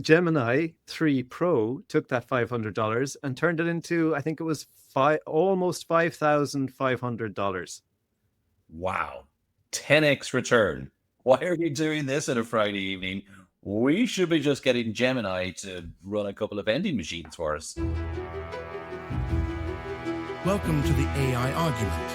Gemini 3 Pro took that $500 and turned it into, I think it was almost $5,500. Wow. 10x return. Why are you doing this on a Friday evening? We should be just getting Gemini to run a couple of vending machines for us. Welcome to the AI argument.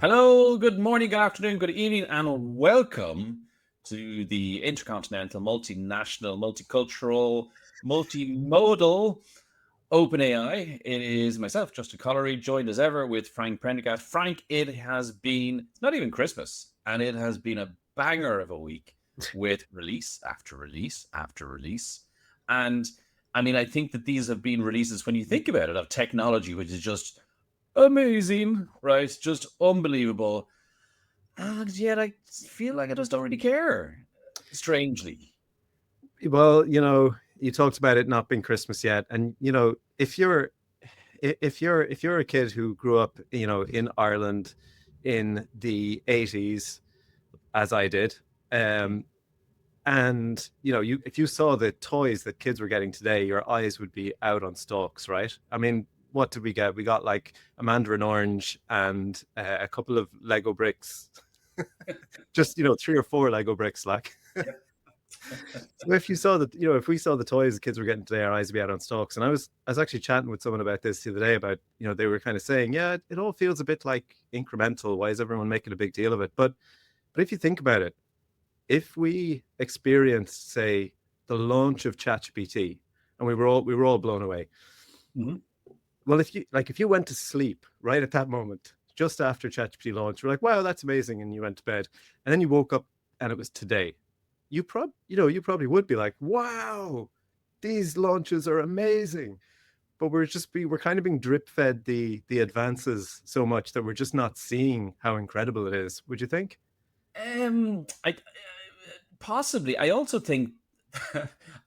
Hello, good morning, good afternoon, good evening, and welcome to the intercontinental, multinational, multicultural, multimodal OpenAI. It is myself, Justin Collery, joined as ever with Frank Prendergast. Frank, it has been, it's not even Christmas, and it has been a banger of a week with release after release after release. And I mean, I think that these have been releases, when you think about it, of technology, which is just amazing, right? Just unbelievable. And yet I feel like I just don't really care, strangely. Well, you talked about it not being Christmas yet, and if you're a kid who grew up, in Ireland in the 80s, as I did, and if you saw the toys that kids were getting today, your eyes would be out on stalks, right? I mean, what did we get? We got like a mandarin orange and a couple of Lego bricks, just 3 or 4 Lego bricks, like. So if we saw the toys the kids were getting today, our eyes would be out on stalks. And I was actually chatting with someone about this the other day about, they were kind of saying, yeah, it all feels a bit like incremental. Why is everyone making a big deal of it? But if you think about it, if we experienced, say, the launch of ChatGPT and we were all blown away. Mhm. Well, if you went to sleep right at that moment, just after ChatGPT launched, you're like, wow, that's amazing, and you went to bed, and then you woke up and it was today. You probably would be like, wow, these launches are amazing. But we're kind of being drip fed the advances so much that we're just not seeing how incredible it is. Would you think? I possibly. I also think,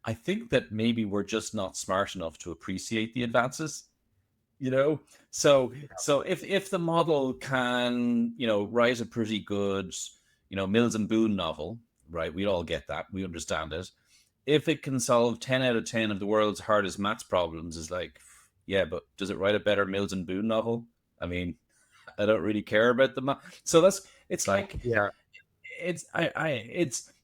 I think that maybe we're just not smart enough to appreciate the advances. You know, so if the model can, write a pretty good, Mills and Boon novel, right? We all get that. We understand it. If it can solve 10 out of 10 of the world's hardest maths problems, is like, yeah, but does it write a better Mills and Boon novel? I mean, I don't really care about the math. So it's like, Yeah. it's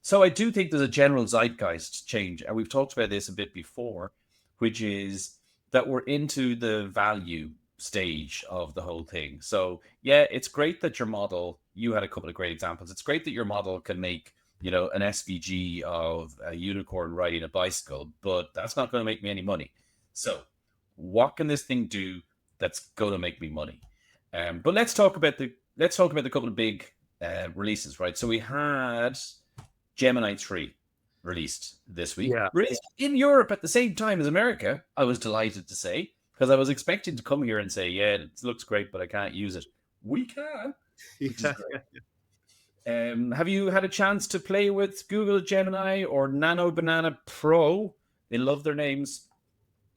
so I do think there's a general zeitgeist change, and we've talked about this a bit before, which is that we're into the value stage of the whole thing. So yeah, it's great that your model, you had a couple of great examples. It's great that your model can make, an SVG of a unicorn riding a bicycle, but that's not going to make me any money. So what can this thing do that's going to make me money? But let's talk about the couple of big releases, right? So we had Gemini 3 released this week, Yeah. released in Europe at the same time as America. I was delighted to say, because I was expecting to come here and say, yeah, it looks great, but I can't use it. We can, which is Yeah. great. Have you had a chance to play with Google Gemini or Nano Banana Pro? They love their names.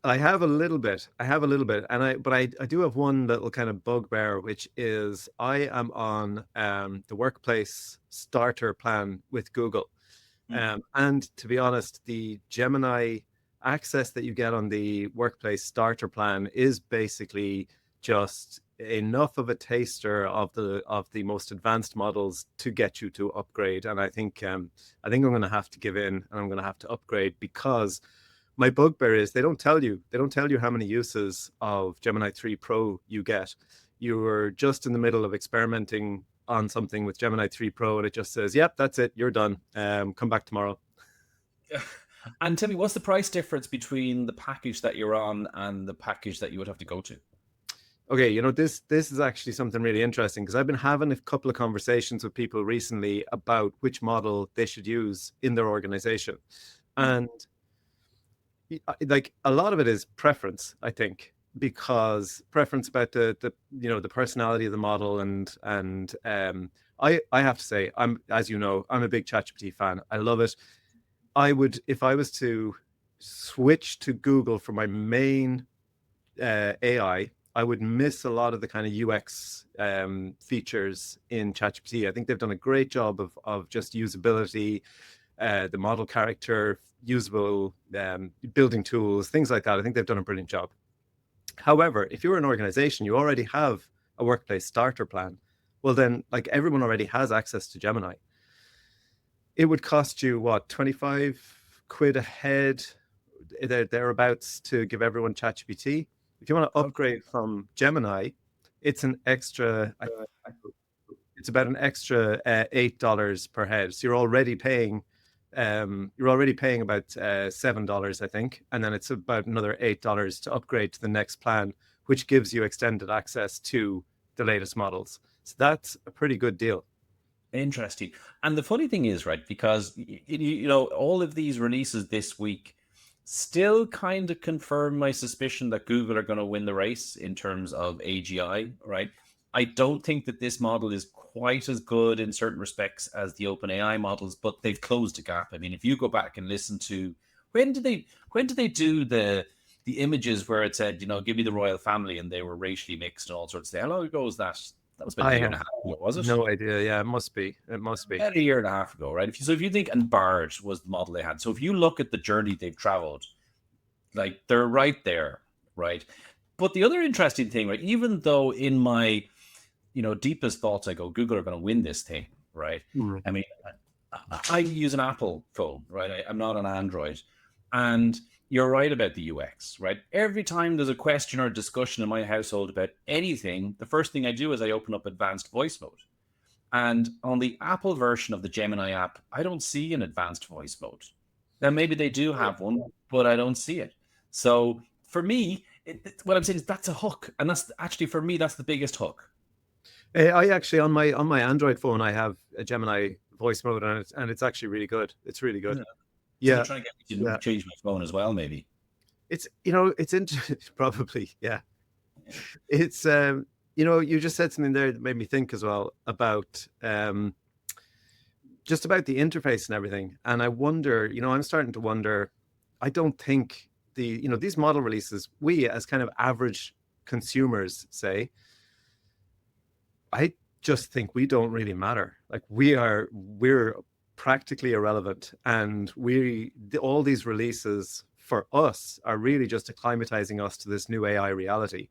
I have a little bit. But I do have one little kind of bugbear, which is I am on the workplace starter plan with Google. Mm. And to be honest, the Gemini access that you get on the workplace starter plan is basically just enough of a taster of the most advanced models to get you to upgrade. And I think I'm going to have to give in, and I'm going to have to upgrade, because my bugbear is they don't tell you how many uses of Gemini 3 Pro you get. You were just in the middle of experimenting on something with Gemini 3 Pro, and it just says, yep, that's it, you're done. Come back tomorrow. And tell me, what's the price difference between the package that you're on and the package that you would have to go to? Okay, this is actually something really interesting, because I've been having a couple of conversations with people recently about which model they should use in their organization. Mm. And like a lot of it is preference, I think, because preference about the personality of the model. And I have to say, I'm a big ChatGPT fan. I love it. I would, if I was to switch to Google for my main AI, I would miss a lot of the kind of UX features in ChatGPT. I think they've done a great job of just usability. the model character, usable building tools, things like that. I think they've done a brilliant job. However, if you're an organization, you already have a workplace starter plan. Well, then, like, everyone already has access to Gemini. It would cost you what, 25 quid a head, thereabouts, to give everyone ChatGPT. If you want to upgrade from Gemini, it's an extra. It's about an extra $8 per head. So you're already paying about $7, I think, and then it's about another $8 to upgrade to the next plan, which gives you extended access to the latest models. So that's a pretty good deal. Interesting. And the funny thing is, right, because you know, all of these releases this week still kind of confirm my suspicion that Google are going to win the race in terms of AGI, right? I don't think that this model is quite as good in certain respects as the OpenAI models, but they've closed a gap. I mean, if you go back and listen to when did they do the images where it said, you know, give me the royal family, and they were racially mixed and all sorts of things. How long ago was that? That was about a year and a half ago, was it? No idea. Yeah, it must be. About a year and a half ago, right? If you think, and Bard was the model they had. So if you look at the journey they've traveled, like, they're right there, right? But the other interesting thing, right, even though in my, you know, deepest thoughts I go, Google are going to win this thing, right? Mm. I mean, I use an Apple phone, right? I'm not an Android. And you're right about the UX, right? Every time there's a question or discussion in my household about anything, the first thing I do is I open up advanced voice mode. And on the Apple version of the Gemini app, I don't see an advanced voice mode. Now, maybe they do have one, but I don't see it. So for me, what I'm saying is that's a hook. And that's actually, for me, that's the biggest hook. I actually, on my Android phone, I have a Gemini voice mode, and it's actually really good. It's really good. Yeah. So you're trying to get me to change my phone as well, maybe. It's, you know, it's probably, yeah. It's you know, you just said something there that made me think as well about just about the interface and everything. And I wonder, you know, I'm starting to wonder, I don't think these model releases, we as kind of average consumers say, I just think we don't really matter. Like, we're practically irrelevant, and all these releases for us are really just acclimatizing us to this new AI reality.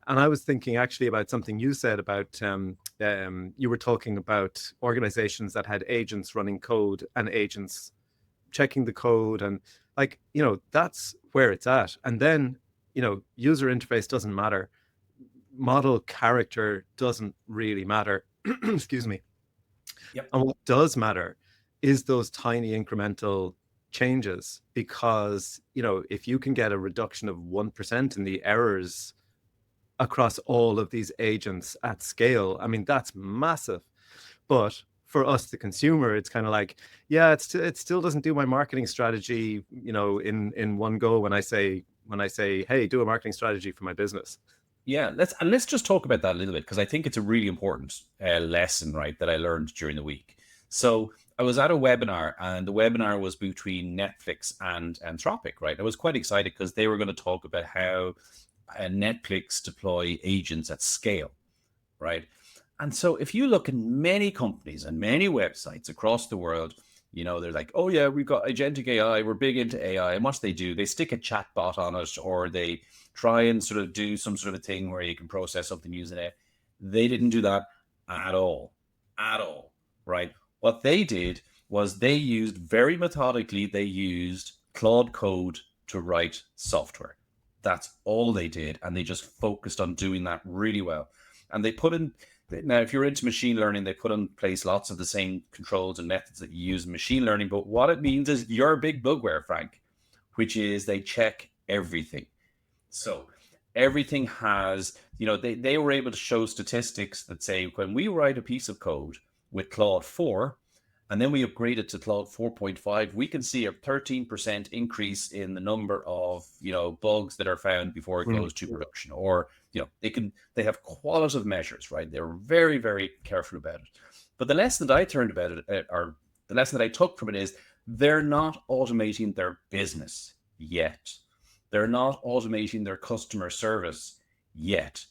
And I was thinking actually about something you said about you were talking about organizations that had agents running code and agents checking the code, and, like, you know, that's where it's at. And then, you know, user interface doesn't matter. Model character doesn't really matter. Excuse me. Yep. And what does matter is those tiny incremental changes, because, you know, if you can get a reduction of 1% in the errors across all of these agents at scale, I mean, that's massive. But for us, the consumer, it's kind of like, yeah, it still doesn't do my marketing strategy, you know, in one go when I say, hey, do a marketing strategy for my business. Yeah, let's just talk about that a little bit, because I think it's a really important lesson, right, that I learned during the week. So I was at a webinar, and the webinar was between Netflix and Anthropic, right? I was quite excited because they were going to talk about how Netflix deploy agents at scale, right? And so if you look in many companies and many websites across the world, you know, they're like, oh yeah, we've got agentic AI, we're big into AI. And what do? They stick a chat bot on it, or they try and sort of do some sort of thing where you can process something using it. They didn't do that at all, right? What they did was they used very methodically, they used Claude Code to write software. That's all they did. And they just focused on doing that really well. And they put in, now, if you're into machine learning, they put in place lots of the same controls and methods that you use in machine learning. But what it means is your big bugware, Frank, which is they check everything. So everything has, you know, they were able to show statistics that say when we write a piece of code with Claude 4, and then we upgrade it to Claude 4.5, we can see a 13% increase in the number of, you know, bugs that are found before it goes to production. Or, you know, they have qualitative measures, right? They're very, very careful about it. But the lesson that I learned about it, or the lesson that I took from it, is they're not automating their business yet. They're not automating their customer service yet.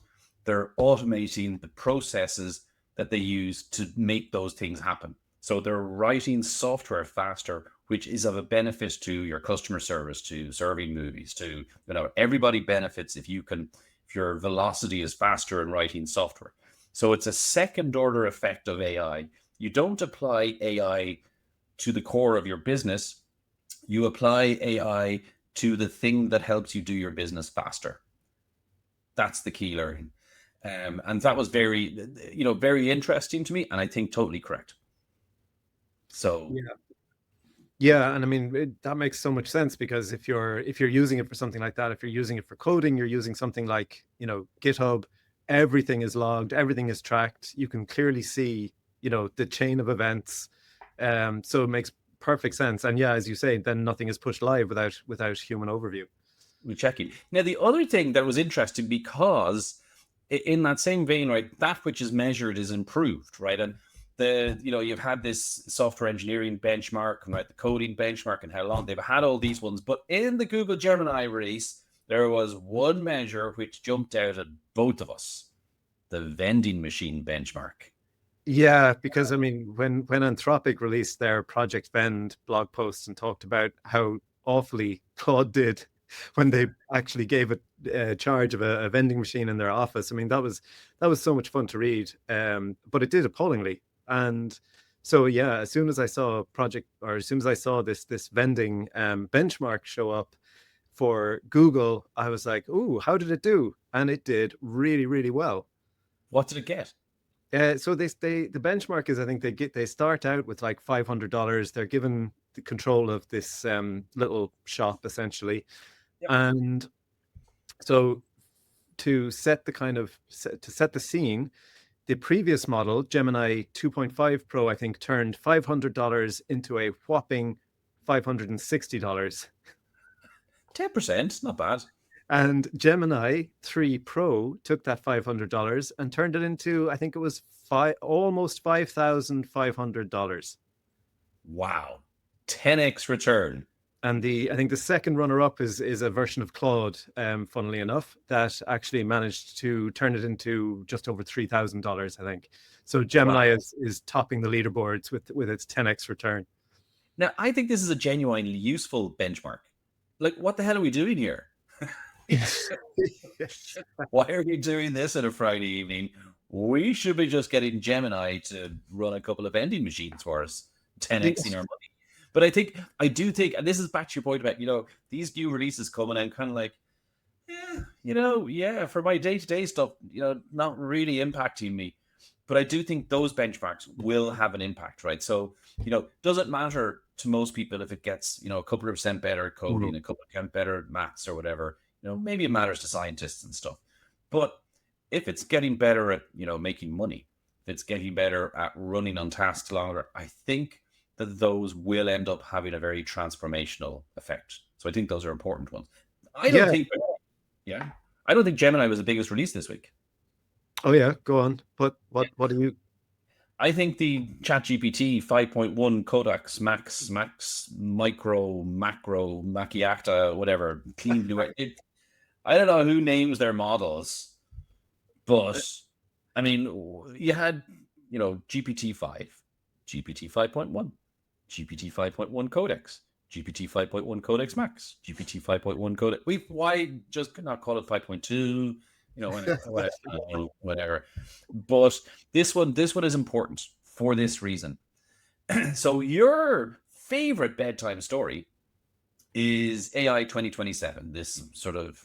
They're automating the processes that they use to make those things happen. So they're writing software faster, which is of a benefit to your customer service, to serving movies, to, everybody benefits if your velocity is faster in writing software. So it's a second order effect of AI. You don't apply AI to the core of your business. You apply AI to the thing that helps you do your business faster. That's the key learning. And that was very, very interesting to me, and I think totally correct. So Yeah, and I mean that makes so much sense, because if you're using it for something like that, if you're using it for coding, you're using something like, GitHub, everything is logged, everything is tracked. You can clearly see, the chain of events. So it makes perfect sense. And yeah, as you say, then nothing is pushed live without human overview. we're checking. Now, the other thing that was interesting, because in that same vein, right, that which is measured is improved, right? And you've had this software engineering benchmark, right, the coding benchmark, and how long they've had all these ones. But in the Google Gemini release, there was one measure which jumped out at both of us: the vending machine benchmark. Yeah, because I mean, when Anthropic released their Project Vend blog post and talked about how awfully Claude did when they actually gave it charge of a vending machine in their office, I mean, that was so much fun to read. But it did appallingly. And so yeah, as soon as I saw this vending benchmark show up for Google, I was like, "Ooh, how did it do?" And it did really, really well. What did it get? So the benchmark is, I think they start out with like $500. They're given the control of this little shop essentially, Yep. and so to set the scene, the previous model, Gemini 2.5 Pro, I think turned $500 into a whopping $560. 10%, not bad. And Gemini 3 Pro took that $500 and turned it into, I think it was almost $5,500. Wow. 10x return. And I think the second runner-up is a version of Claude, funnily enough, that actually managed to turn it into just over $3,000, I think. So Gemini is topping the leaderboards with its 10x return. Now, I think this is a genuinely useful benchmark. Like, what the hell are we doing here? Why are we doing this on a Friday evening? We should be just getting Gemini to run a couple of vending machines for us, 10xing our money. But I do think, and this is back to your point about, these new releases coming out, kind of like, for my day-to-day stuff, not really impacting me. But I do think those benchmarks will have an impact, right? So, doesn't matter to most people if it gets, a couple of percent better coding, a couple of percent better maths or whatever. Maybe it matters to scientists and stuff. But if it's getting better at, making money, if it's getting better at running on tasks longer, I think that those will end up having a very transformational effect. So I think those are important ones. I don't think Gemini was the biggest release this week. Oh yeah, go on. But what do you? I think the ChatGPT 5.1 Codex Max Micro Macro Macchiata, whatever, clean new. I don't know who names their models, but I mean, you had GPT-5, GPT 5.1, GPT 5.1 Codex, GPT 5.1 Codex Max, GPT 5.1 Codex. Why just not call it 5.2? Whatever. But this one is important for this reason. So your favorite bedtime story is AI 2027, this sort of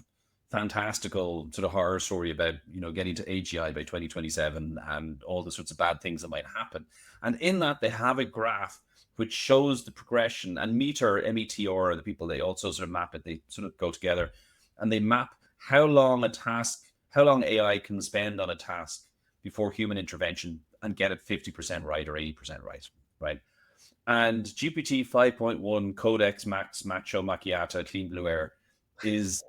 fantastical sort of horror story about, getting to AGI by 2027 and all the sorts of bad things that might happen. And in that, they have a graph which shows the progression, and METR, the people, they also sort of map it. They sort of go together and they map how long AI can spend on a task before human intervention and get it 50% right or 80% right? And GPT 5.1 Codex Max Macho Macchiata Clean Blue Air is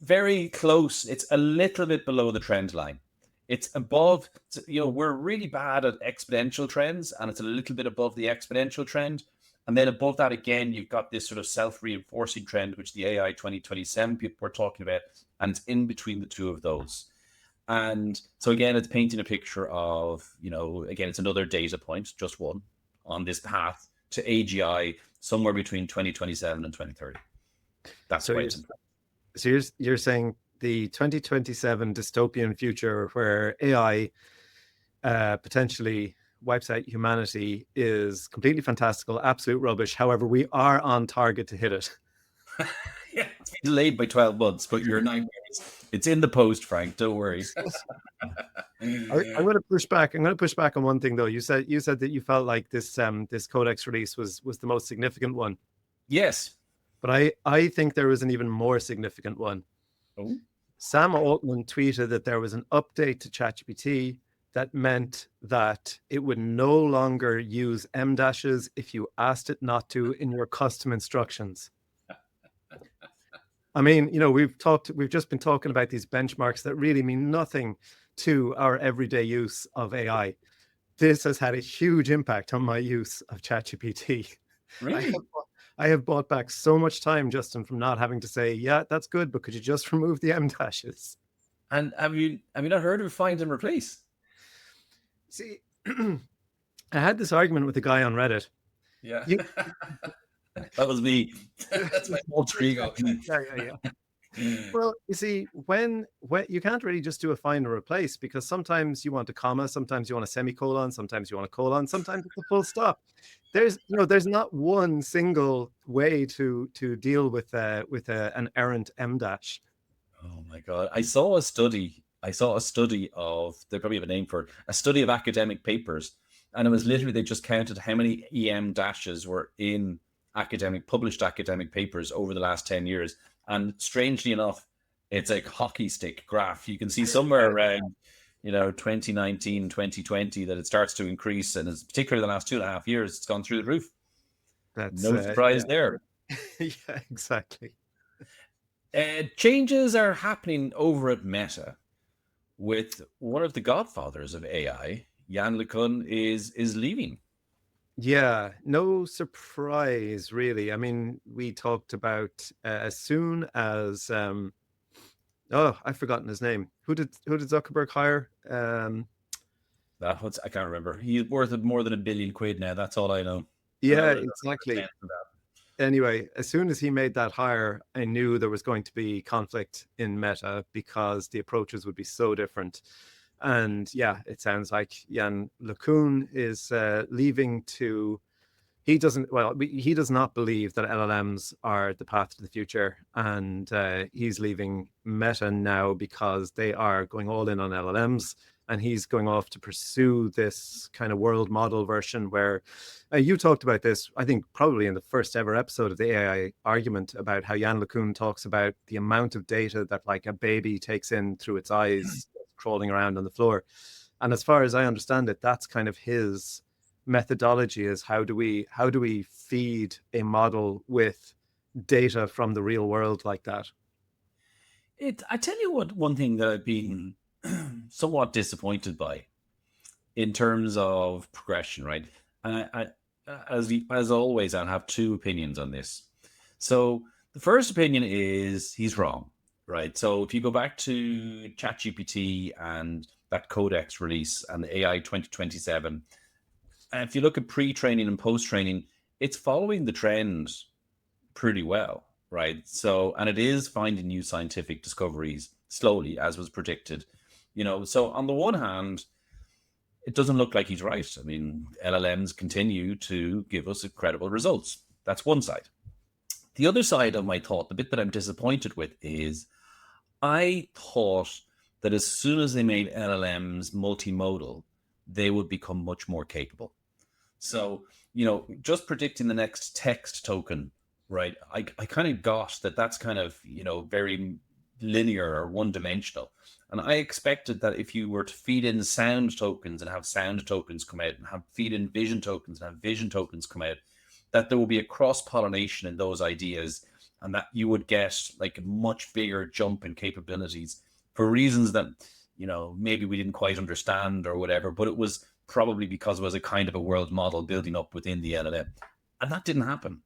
very close. It's a little bit below the trend line. It's above, we're really bad at exponential trends, and it's a little bit above the exponential trend. And then above that, again, you've got this sort of self-reinforcing trend, which the AI 2027 people were talking about, and it's in between the two of those. And so again, it's painting a picture of, again, it's another data point, just one, on this path to AGI somewhere between 2027 and 2030. That's So why you're, it's important. so you're saying the 2027 dystopian future where AI potentially wipes out humanity is completely fantastical, absolute rubbish. However, we are on target to hit it. Yeah, it's been delayed by 12 months, but your nightmare it's in the post, Frank. Don't worry. I'm going to push back. I'm going to push back on one thing, though. You said that you felt like this codex release was the most significant one, Yes. but I think there was an even more significant one. Oh. Sam Altman tweeted that there was an update to ChatGPT that meant that it would no longer use M dashes if you asked it not to in your custom instructions. I mean, we've just been talking about these benchmarks that really mean nothing to our everyday use of AI. This has had a huge impact on my use of ChatGPT. Really? I have bought back so much time, Justin, from not having to say, yeah, that's good, but could you just remove the M dashes? And have you not heard of find and replace? See, I had this argument with a guy on Reddit. Yeah. That was me. That's my alter ego. Yeah. Well, you see, when you can't really just do a find and replace, because sometimes you want a comma, sometimes you want a semicolon, sometimes you want a colon, sometimes it's a full stop. There's not one single way to deal with an errant M dash. Oh my God. I saw a study of, they probably have a name for it, a study of academic papers. And it was literally, they just counted how many EM dashes were in published academic papers over the last 10 years. And strangely enough, it's a hockey stick graph. You can see somewhere around, 2019, 2020 that it starts to increase. And it's particularly the last 2.5 years, it's gone through the roof. That's no surprise there. Yeah, exactly. Changes are happening over at Meta with one of the godfathers of AI, Yann LeCun, is leaving. Yeah, no surprise, really. I mean, we talked about as soon as I've forgotten his name. Who did Zuckerberg hire? I can't remember. He's worth more than £1 billion now. That's all I know. Yeah, exactly. Anyway, as soon as he made that hire, I knew there was going to be conflict in Meta because the approaches would be so different. And yeah, it sounds like Yann LeCun is leaving to. He does not believe that LLMs are the path to the future, and he's leaving Meta now because they are going all in on LLMs, and he's going off to pursue this kind of world model version where you talked about this, I think probably in the first ever episode of the AI argument, about how Yann LeCun talks about the amount of data that like a baby takes in through its eyes crawling around on the floor. And as far as I understand it, that's kind of his methodology, is how do we feed a model with data from the real world like that. I tell you what, one thing that I've been somewhat disappointed by in terms of progression, right? And I as always, I have two opinions on this. So the first opinion is he's wrong, right? So if you go back to ChatGPT and that Codex release and the AI 2027, and if you look at pre-training and post-training, it's following the trend pretty well, right? So, and it is finding new scientific discoveries slowly, as was predicted. So on the one hand, it doesn't look like he's right. I mean, LLMs continue to give us incredible results. That's one side. The other side of my thought, the bit that I'm disappointed with, is I thought that as soon as they made LLMs multimodal, they would become much more capable. So, just predicting the next text token, right? I kind of got that that's kind of, very linear or one-dimensional. And I expected that if you were to feed in sound tokens and have sound tokens come out, and feed in vision tokens and have vision tokens come out, that there will be a cross-pollination in those ideas, and that you would get like a much bigger jump in capabilities for reasons that, maybe we didn't quite understand or whatever, but it was probably because it was a kind of a world model building up within the LLM. And that didn't happen,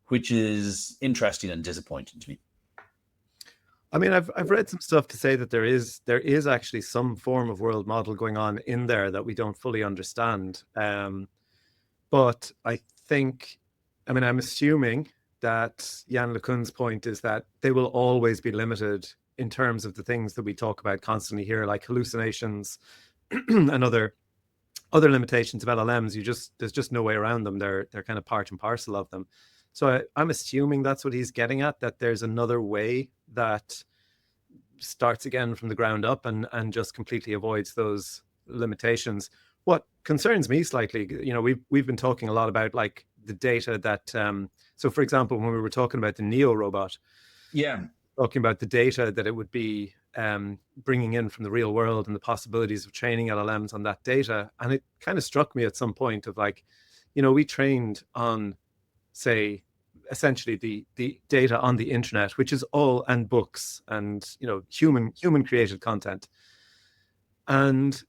which is interesting and disappointing to me. I mean, I've read some stuff to say that there is actually some form of world model going on in there that we don't fully understand. But I think, I mean, I'm assuming that Yann LeCun's point is that they will always be limited in terms of the things that we talk about constantly here, like hallucinations and other limitations of LLMs. There's just no way around them. They're kind of part and parcel of them. So I'm assuming that's what he's getting at, that there's another way that starts again from the ground up and just completely avoids those limitations. What concerns me slightly, we've been talking a lot about like the data that so for example, when we were talking about the Neo robot, talking about the data that it would be bringing in from the real world and the possibilities of training LLMs on that data. And it kind of struck me at some point of like, we trained on, say, essentially the data on the internet, which is all, and books and human created content. And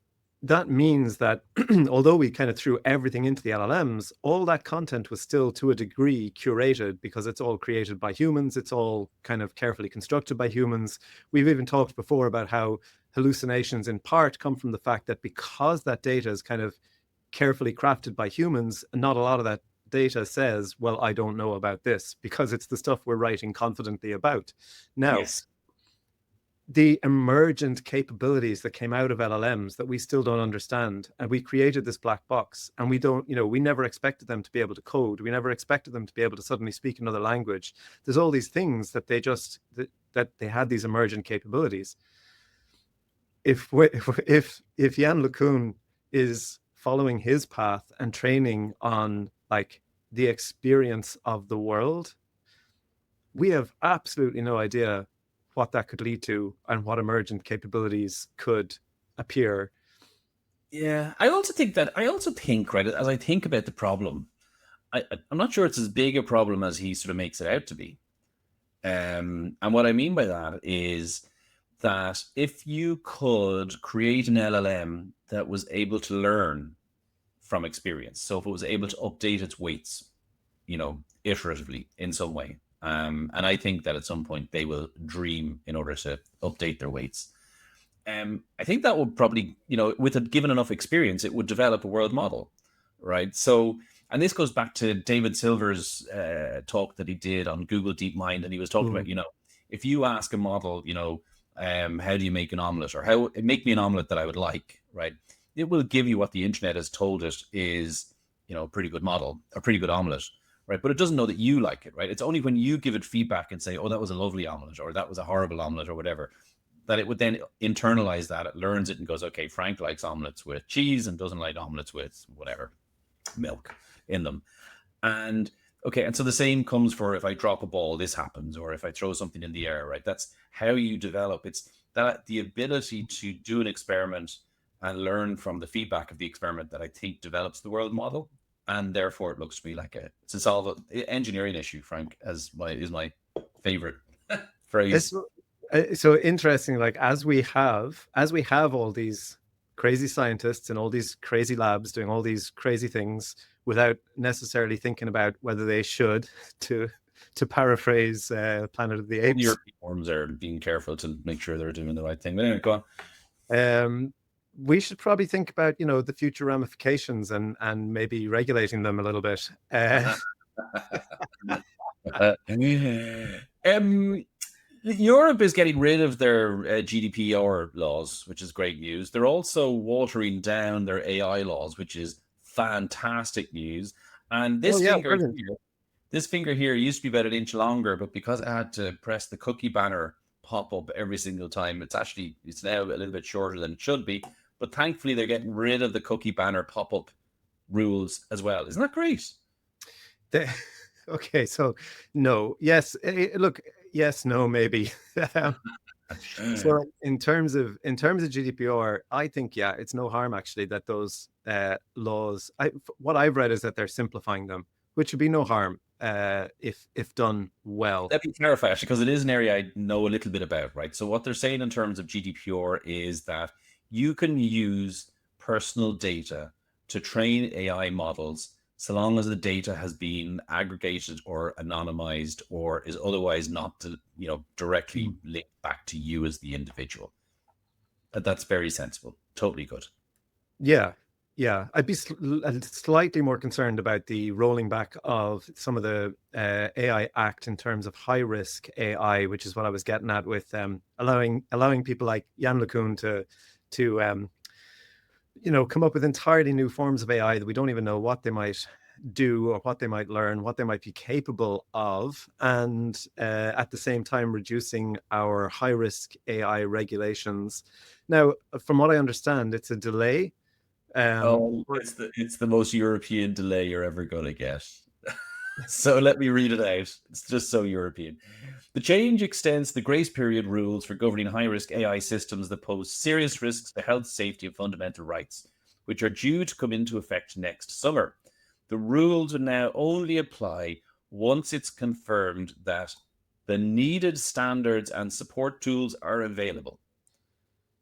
that means that although we kind of threw everything into the LLMs, all that content was still to a degree curated because it's all created by humans. It's all kind of carefully constructed by humans. We've even talked before about how hallucinations in part come from the fact that because that data is kind of carefully crafted by humans, not a lot of that data says, well, I don't know about this, because it's the stuff we're writing confidently about. Now, Yes. The emergent capabilities that came out of LLMs that we still don't understand, and we created this black box, and we never expected them to be able to code. We never expected them to be able to suddenly speak another language. There's all these things that that they had these emergent capabilities. If Yann LeCun is following his path and training on like the experience of the world, we have absolutely no idea what that could lead to and what emergent capabilities could appear. Yeah, I also think, right, as I think about the problem, I'm not sure it's as big a problem as he sort of makes it out to be. And what I mean by that is that if you could create an LLM that was able to learn from experience, so if it was able to update its weights, iteratively in some way, and I think that at some point they will dream in order to update their weights. I think that would probably, with a given enough experience, it would develop a world model, right? So, and this goes back to David Silver's talk that he did on Google DeepMind, and he was talking about, if you ask a model, how do you make an omelet, or how make me an omelet that I would like, right? It will give you what the internet has told it is, a pretty good model, a pretty good omelet, right? But it doesn't know that you like it, right? It's only when you give it feedback and say, oh, that was a lovely omelet, or that was a horrible omelet, or whatever, that it would then internalize that. It learns it and goes, okay, Frank likes omelets with cheese and doesn't like omelets with whatever, milk in them. And okay, and so the same comes for if I drop a ball, this happens, or if I throw something in the air, right? That's how you develop. It's that the ability to do an experiment and learn from the feedback of the experiment that I think develops the world model. And therefore it looks to me like it's a solve an engineering issue, Frank, is my favorite phrase. So interesting, like as we have all these crazy scientists in all these crazy labs doing all these crazy things without necessarily thinking about whether they should, to paraphrase Planet of the Apes. Your forms are being careful to make sure they're doing the right thing. But anyway, go on. We should probably think about, the future ramifications and maybe regulating them a little bit. Europe is getting rid of their GDPR laws, which is great news. They're also watering down their AI laws, which is fantastic news. And this finger here used to be about an inch longer, but because I had to press the cookie banner pop up every single time, it's now a little bit shorter than it should be. But thankfully, they're getting rid of the cookie banner pop up rules as well. Isn't that great? Okay, so no, yes, look, yes, no, maybe. So in terms of GDPR, I think it's no harm actually that those laws. What I've read is that they're simplifying them, which would be no harm if done well. Let me clarify actually, because it is an area I know a little bit about, right? So what they're saying in terms of GDPR is that you can use personal data to train AI models so long as the data has been aggregated or anonymized or is otherwise not, directly linked back to you as the individual. That's very sensible. Totally good. Yeah. Yeah, I'd be slightly more concerned about the rolling back of some of the AI Act in terms of high risk AI, which is what I was getting at with allowing people like Yann LeCun to come up with entirely new forms of AI that we don't even know what they might do or what they might learn, what they might be capable of, and at the same time reducing our high risk AI regulations. Now, from what I understand, it's a delay. Oh, it's the most European delay you're ever gonna get. So let me read it out. It's just so European. The change extends the grace period rules for governing high-risk AI systems that pose serious risks to health, safety, and fundamental rights, which are due to come into effect next summer. The rules will now only apply once it's confirmed that the needed standards and support tools are available,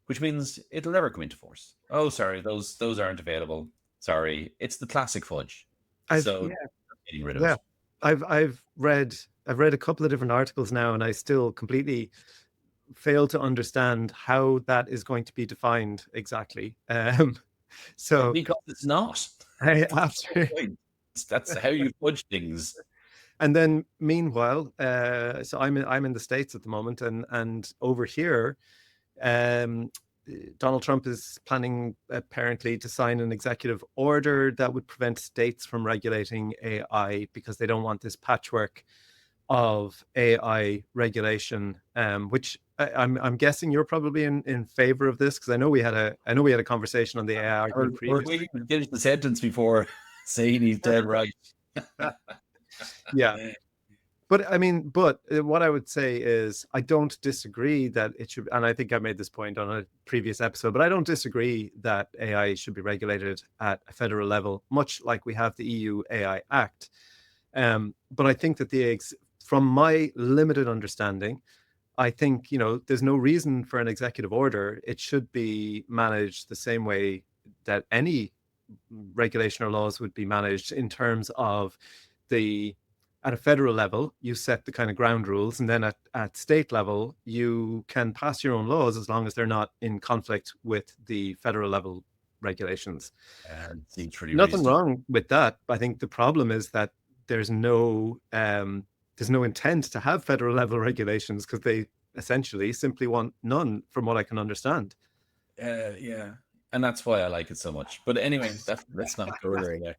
which means it'll never come into force. Oh, sorry, those aren't available. Sorry, it's the classic fudge. I've So yeah, getting rid of yeah. it. I've read a couple of different articles now, and I still completely fail to understand how that is going to be defined exactly. So Because it's not. I That's the after point. That's how you fudge things. and then meanwhile, so I'm in the States at the moment, and over here, um, Donald Trump is planning apparently to sign an executive order that would prevent states from regulating AI because they don't want this patchwork of AI regulation, which I'm guessing you're probably in favor of this, because I know we had a conversation on the AI argument Or previously. he even finish the sentence before saying he's dead right. Yeah, but what I would say is I don't disagree that it should, and I think I made this point on a previous episode, but I don't disagree that AI should be regulated at a federal level, much like we have the EU AI Act. But I think that from my limited understanding, I think there's no reason for an executive order. It should be managed the same way that any regulation or laws would be managed, in terms of the at a federal level, you set the kind of ground rules, and then at state level, you can pass your own laws as long as they're not in conflict with the federal level regulations. And seems pretty Nothing reasonable. wrong with that. I think the problem is that there's no intent to have federal level regulations, because they essentially simply want none, from what I can understand. Yeah, and that's why I like it so much. But anyway, let's not go there now.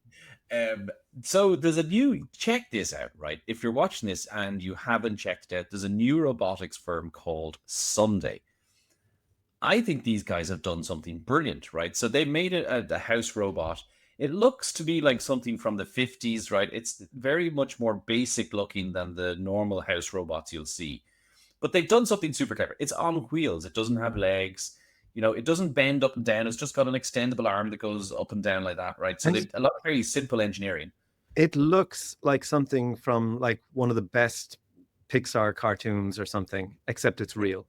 So there's a new, check this out, right? If you're watching this and you haven't checked it out, there's a new robotics firm called Sunday. I think these guys have done something brilliant, right? So they made it a house robot. It looks to be like something from the 50s, right? It's very much more basic looking than the normal house robots you'll see. But they've done something super clever. It's on wheels. It doesn't have legs. It doesn't bend up and down. It's just got an extendable arm that goes up and down like that, right? So And they've a lot of very simple engineering. it looks like something from like one of the best Pixar cartoons or something, except it's real.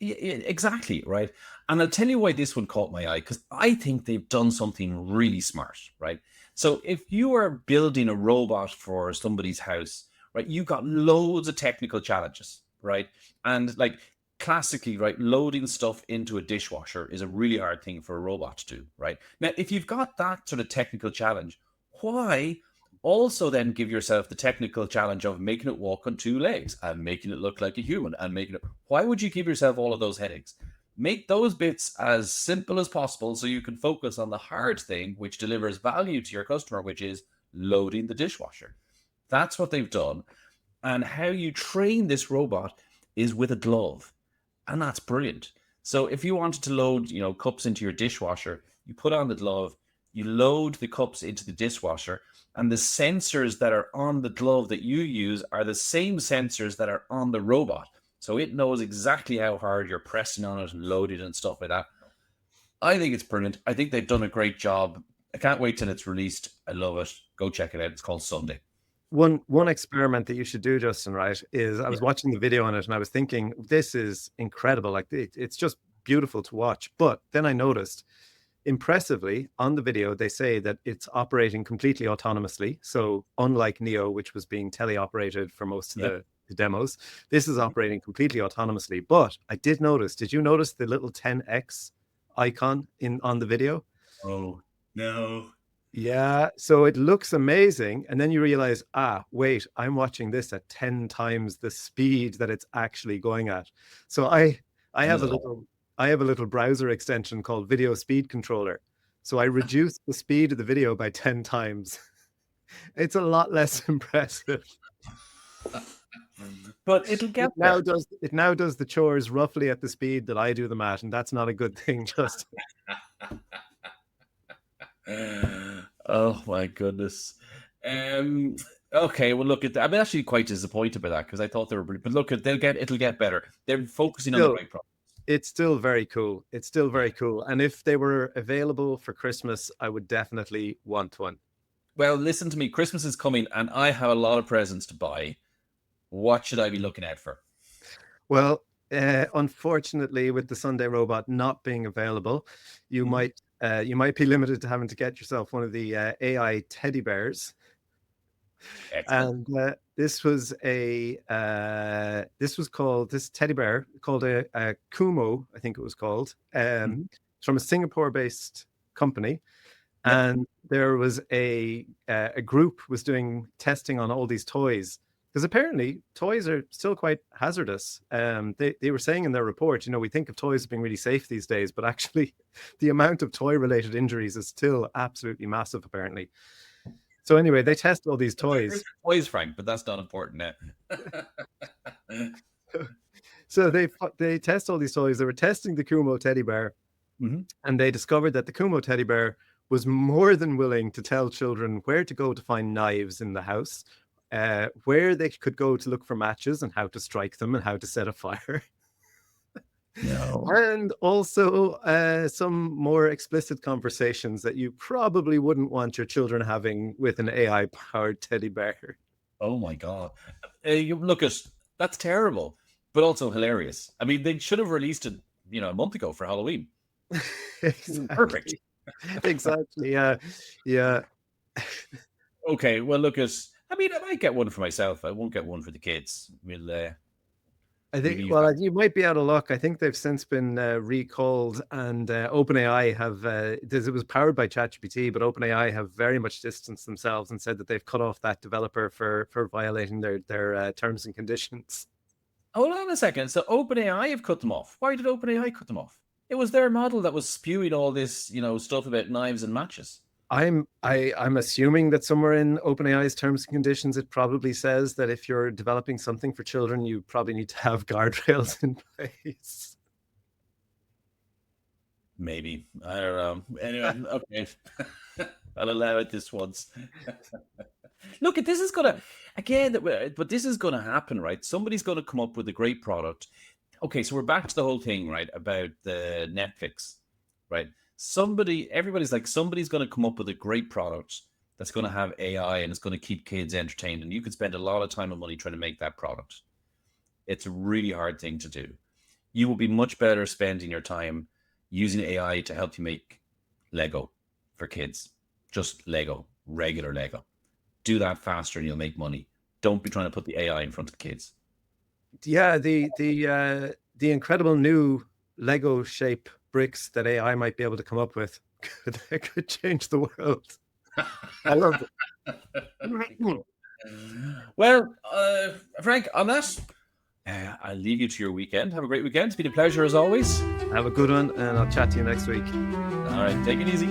Yeah, exactly, right? And I'll tell you why this one caught my eye, because I think they've done something really smart, right? So if you are building a robot for somebody's house, right, you've got loads of technical challenges, right? And like classically, right, loading stuff into a dishwasher is a really hard thing for a robot to do, right? Now, if you've got that sort of technical challenge, why also then give yourself the technical challenge of making it walk on two legs and making it look like a human and making it, why would you give yourself all of those headaches? Make those bits as simple as possible so you can focus on the hard thing, which delivers value to your customer, which is loading the dishwasher. That's what they've done. And how you train this robot is with a glove. And that's brilliant. So if you wanted to load, cups into your dishwasher, you put on the glove, you load the cups into the dishwasher, and the sensors that are on the glove that you use are the same sensors that are on the robot. So it knows exactly how hard you're pressing on it and loaded and stuff like that. I think it's brilliant. I think they've done a great job. I can't wait till it's released. I love it. Go check it out. It's called Sunday. One experiment that you should do, Justin, right, is I Yeah. was watching the video on it and I was thinking, this is incredible. Like it's just beautiful to watch. But then I noticed, impressively, on the video, they say that it's operating completely autonomously. So unlike Neo, which was being teleoperated for most of Yeah. the demos, this is operating completely autonomously. But I did you notice the little 10x icon on the video? Oh. No. Yeah, so it looks amazing, and then you realize, wait, I'm watching this at 10 times the speed that it's actually going at. So I have a little browser extension called Video Speed Controller. So I reduce the speed of the video by 10 times. It's a lot less impressive. But it'll It get now there. does the chores roughly at the speed that I do the math, and that's not a good thing, just Oh my goodness. Okay, well look, I'm actually quite disappointed by that because I thought they were brilliant. But look, it'll get better. They're focusing on the still right problem. it's still very cool. It's still very cool. And if they were available for Christmas, I would definitely want one. Well, listen to me. Christmas is coming, and I have a lot of presents to buy. What should I be looking out for? Well, unfortunately, with the Sunday Robot not being available, you Mhm. might be limited to having to get yourself one of the AI teddy bears. Excellent. And this teddy bear called a Kumo, I think it was called. Mhm. It's from a Singapore-based company, Yep. and there was a group was doing testing on all these toys because apparently toys are still quite hazardous. They were saying in their report, we think of toys as being really safe these days, but actually, the amount of toy-related injuries is still absolutely massive, apparently. So anyway, they test all these toys. Toys, Frank, but that's not important now. So they test all these toys. They were testing the Kumo teddy bear, Mhm. and they discovered that the Kumo teddy bear was more than willing to tell children where to go to find knives in the house, where they could go to look for matches and how to strike them and how to set a fire. No. And also some more explicit conversations that you probably wouldn't want your children having with an AI powered teddy bear. Oh my god. You look at that's terrible, but also hilarious. I mean, they should have released it, a month ago for Halloween. Perfect. Exactly. Exactly. Yeah. Yeah. Okay, well, look at. I mean, I might get one for myself. I won't get one for the kids. I We'll think, leave that. well, you might be out of luck. I think they've since been recalled, and OpenAI have, it was powered by ChatGPT, but OpenAI have very much distanced themselves and said that they've cut off that developer for violating their terms and conditions. Hold on a second. So OpenAI have cut them off. Why did OpenAI cut them off? It was their model that was spewing all this, stuff about knives and matches. I'm assuming that somewhere in OpenAI's terms and conditions, it probably says that if you're developing something for children, you probably need to have guardrails in place. Maybe. I don't know. Anyway, okay. I'll allow it this once. Look, this is gonna again, but this is gonna happen, right? Somebody's gonna come up with a great product. Okay, so we're back to the whole thing, right, about the Netflix, right? Everybody's like, somebody's gonna come up with a great product that's gonna have AI and it's gonna keep kids entertained, and you could spend a lot of time and money trying to make that product. It's a really hard thing to do. You will be much better spending your time using AI to help you make Lego for kids. Just Lego, regular Lego. Do that faster and you'll make money. Don't be trying to put the AI in front of the kids. Yeah, the incredible new Lego shape bricks that AI might be able to come up with could change the world. I love it. Well, Frank, on that, I'll leave you to your weekend. Have a great weekend. It's been a pleasure as always. Have a good one, and I'll chat to you next week. All right, take it easy.